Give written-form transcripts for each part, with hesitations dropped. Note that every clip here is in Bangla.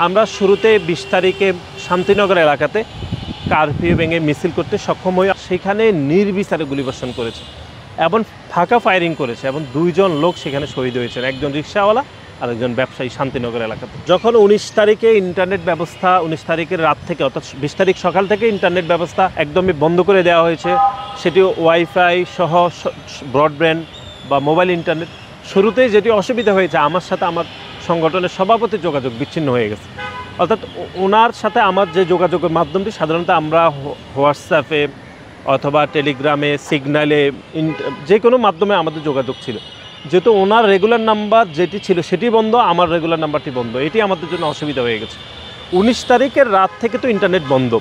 আমরা শুরুতে ২০ তারিখে শান্তিনগর এলাকাতে কারফিউ ভেঙে মিছিল করতে সক্ষম হই। সেখানে নির্বিচারে গুলিবর্ষণ করেছে এবং ফাঁকা ফায়ারিং করেছে এবং ২ জন লোক সেখানে শহীদ হয়েছেন, একজন রিকশাওয়ালা আর একজন ব্যবসায়ী শান্তিনগর এলাকাতে। যখন ১৯ তারিখে ইন্টারনেট ব্যবস্থা ১৯ তারিখের রাত থেকে অর্থাৎ ২০ তারিখ সকাল থেকে ইন্টারনেট ব্যবস্থা একদমই বন্ধ করে দেওয়া হয়েছে, সেটি ওয়াইফাই সহ ব্রডব্যান্ড বা মোবাইল ইন্টারনেট। শুরুতেই যেটি অসুবিধা হয়েছে, আমার সাথে আমার সংগঠনের সভাপতির যোগাযোগ বিচ্ছিন্ন হয়ে গেছে। অর্থাৎ ওনার সাথে আমার যে যোগাযোগের মাধ্যমটি সাধারণত আমরা হোয়াটসঅ্যাপে অথবা টেলিগ্রামে, সিগন্যালে, যে কোনো মাধ্যমে আমাদের যোগাযোগ ছিল। যেহেতু ওনার রেগুলার নাম্বার যেটি ছিল সেটি বন্ধ, আমার রেগুলার নাম্বারটি বন্ধ, এটি আমাদের জন্য অসুবিধা হয়ে গেছে। ১৯ তারিখের রাত থেকে তো ইন্টারনেট বন্ধ।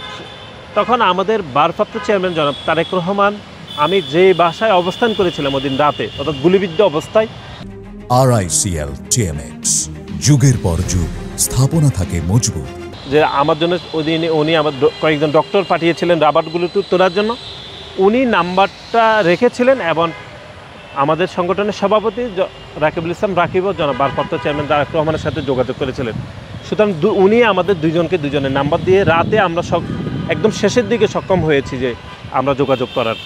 তখন আমাদের ভারপ্রাপ্ত চেয়ারম্যান জনাব তারেক রহমান, আমি যে বাসায় অবস্থান করেছিলাম ওদিন রাতে, অর্থাৎ গুলিবিদ্ধ অবস্থায়। RICL TMX, যুগের পর যুগ স্থাপনা থাকে মজবুত। যে আমার জন্য ওদিন উনি আমার কয়েকজন ডক্টর পাঠিয়েছিলেন রাবারগুলো তোলার জন্য, উনি নাম্বারটা রেখেছিলেন এবং আমাদের সংগঠনের সভাপতি রাকিবুল ইসলাম রাকিবও জনাব ভারপ্রাপ্ত চেয়ারম্যান তারেক রহমানের সাথে যোগাযোগ করেছিলেন। সুতরাং উনি আমাদের দুজনের নাম্বার দিয়ে রাতে আমরা একদম শেষের দিকে সক্ষম হয়েছি যে আমরা যোগাযোগ করার।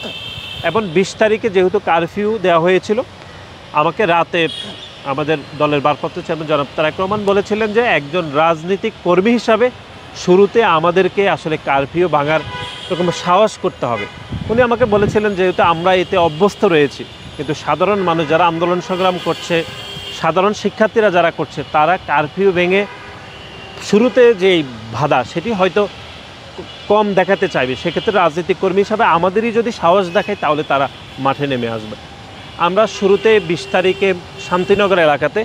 এবং ২০ তারিখে যেহেতু কারফিউ দেওয়া হয়েছিল, আমাকে রাতে আমাদের দলের ভারপ্রাপ্ত চেয়ারম্যান জনাব তারেক রহমান বলেছিলেন যে একজন রাজনৈতিক কর্মী হিসাবে শুরুতে আমাদেরকে আসলে কারফিউ ভাঙার এরকম সাহস করতে হবে। উনি আমাকে বলেছিলেন যেহেতু আমরা এতে অভ্যস্ত রয়েছি, কিন্তু সাধারণ মানুষ যারা আন্দোলন সংগ্রাম করছে, সাধারণ শিক্ষার্থীরা যারা করছে, তারা কারফিউ ভেঙে শুরুতে যে বাধা সেটি হয়তো কম দেখাতে চাইবে। সেক্ষেত্রে রাজনৈতিক কর্মী হিসাবে আমাদেরই যদি সাহস দেখায় তাহলে তারা মাঠে নেমে আসবে। আমরা শুরুতে ২০ তারিখে শান্তিনগর এলাকাতে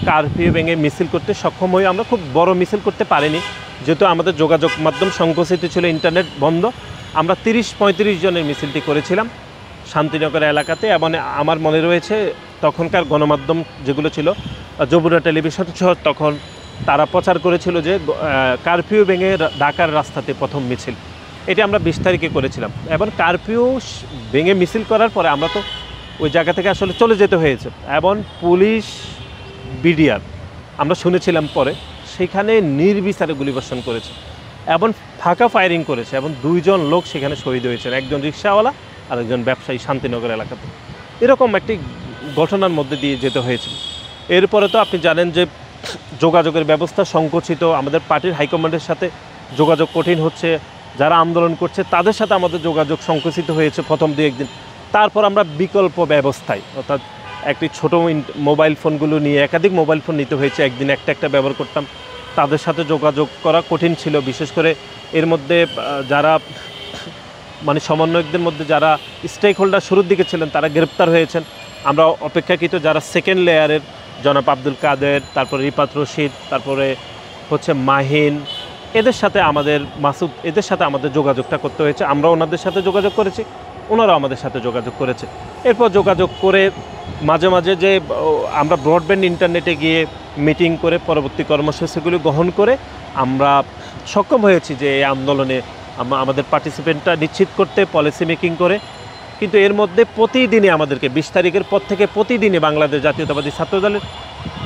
কারফিউ ভেঙে মিছিল করতে সক্ষম হই। আমরা খুব বড় মিছিল করতে পারিনি, যেহেতু আমাদের যোগাযোগ মাধ্যম সংকুচিত ছিল, ইন্টারনেট বন্ধ। আমরা ৩০-৩৫ জনের মিছিলটি করেছিলাম শান্তিনগর এলাকাতে। এবং আমার মনে রয়েছে তখনকার গণমাধ্যম যেগুলো ছিল, যমুনা টেলিভিশন সহ, তখন তারা প্রচার করেছিল যে কারফিউ ভেঙে ঢাকার রাস্তাতে প্রথম মিছিল। এটি আমরা ২০ তারিখে করেছিলাম। এবং কারফিউ ভেঙে মিছিল করার পরে আমরা তো ওই জায়গা থেকে আসলে চলে যেতে হয়েছে। এবং পুলিশ বিডিআর আমরা শুনেছিলাম পরে সেখানে নির্বিচারে গুলিবর্ষণ করেছে এবং ফাঁকা ফায়ারিং করেছে এবং ২ জন লোক সেখানে শহীদ হয়েছেন, একজন রিকশাওয়ালা আর একজন ব্যবসায়ী শান্তিনগর এলাকাতে। এরকম একটি ঘটনার মধ্যে দিয়ে যেতে হয়েছে। এরপরে তো আপনি জানেন যে যোগাযোগের ব্যবস্থা সংকুচিত, আমাদের পার্টির হাইকমান্ডের সাথে যোগাযোগ কঠিন হচ্ছে, যারা আন্দোলন করছে তাদের সাথে আমাদের যোগাযোগ সংকুচিত হয়েছে প্রথম ২-১ দিন। তারপর আমরা বিকল্প ব্যবস্থায়, অর্থাৎ একটি ছোট মোবাইল ফোনগুলো নিয়ে একাধিক মোবাইল ফোন নিতে হয়েছে, একদিন একটা ব্যবহার করতাম। তাদের সাথে যোগাযোগ করা কঠিন ছিল, বিশেষ করে এর মধ্যে যারা সমন্বয়কদের মধ্যে যারা স্টেক হোল্ডার শুরুর দিকে ছিলেন তারা গ্রেপ্তার হয়েছেন। আমরা অপেক্ষাকৃত যারা সেকেন্ড লেয়ারের, জনাব আব্দুল কাদের, তারপরে রিফাত রশিদ, তারপরে মাহিন, এদের সাথে আমাদের মাসুদ, এদের সাথে আমাদের যোগাযোগটা করতে হয়েছে। আমরা ওনাদের সাথে যোগাযোগ করেছি, ওনারাও আমাদের সাথে যোগাযোগ করেছে। এরপর যোগাযোগ করে মাঝে মাঝে যে আমরা ব্রডব্যান্ড ইন্টারনেটে গিয়ে মিটিং করে পরবর্তী কর্মসূচিগুলি গ্রহণ করে আমরা সক্ষম হয়েছি যে এই আন্দোলনে আমাদের পার্টিসিপেন্টটা নিশ্চিত করতে, পলিসি মেকিং করে। কিন্তু এর মধ্যে প্রতিদিনই আমাদেরকে ২০ তারিখের পর থেকে প্রতিদিনই বাংলাদেশ জাতীয়তাবাদী ছাত্রদলের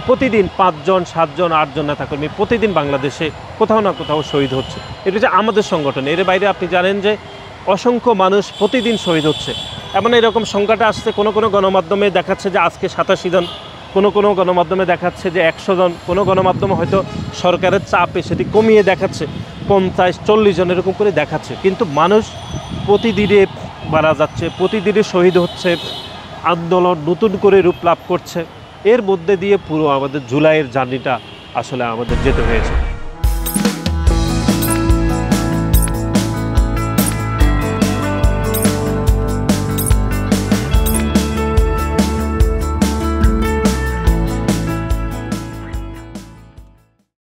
প্রতিদিন ৫ জন, ৭ জন, ৮ জন নেতাকর্মী প্রতিদিন বাংলাদেশে কোথাও না কোথাও শহীদ হচ্ছে। এটা হচ্ছে আমাদের সংগঠন। এর বাইরে আপনি জানেন যে অসংখ্য মানুষ প্রতিদিন শহীদ হচ্ছে। এমন এরকম সংখ্যাটা আসছে, কোনো গণমাধ্যমে দেখাচ্ছে যে আজকে ৮৭ জন, কোনো গণমাধ্যমে দেখাচ্ছে যে ১০০ জন, কোনো গণমাধ্যমে হয়তো সরকারের চাপে সেটি কমিয়ে দেখাচ্ছে ৫০-৪০ জন এরকম করে দেখাচ্ছে। কিন্তু মানুষ প্রতিদিনে মারা যাচ্ছে, প্রতিদিনে শহীদ হচ্ছে, আন্দোলন নতুন করে রূপ লাভ করছে। এর মধ্যে দিয়ে পুরো আমাদের জুলাইয়ের জার্নিটা আসলে আমাদের যেতে হয়েছে।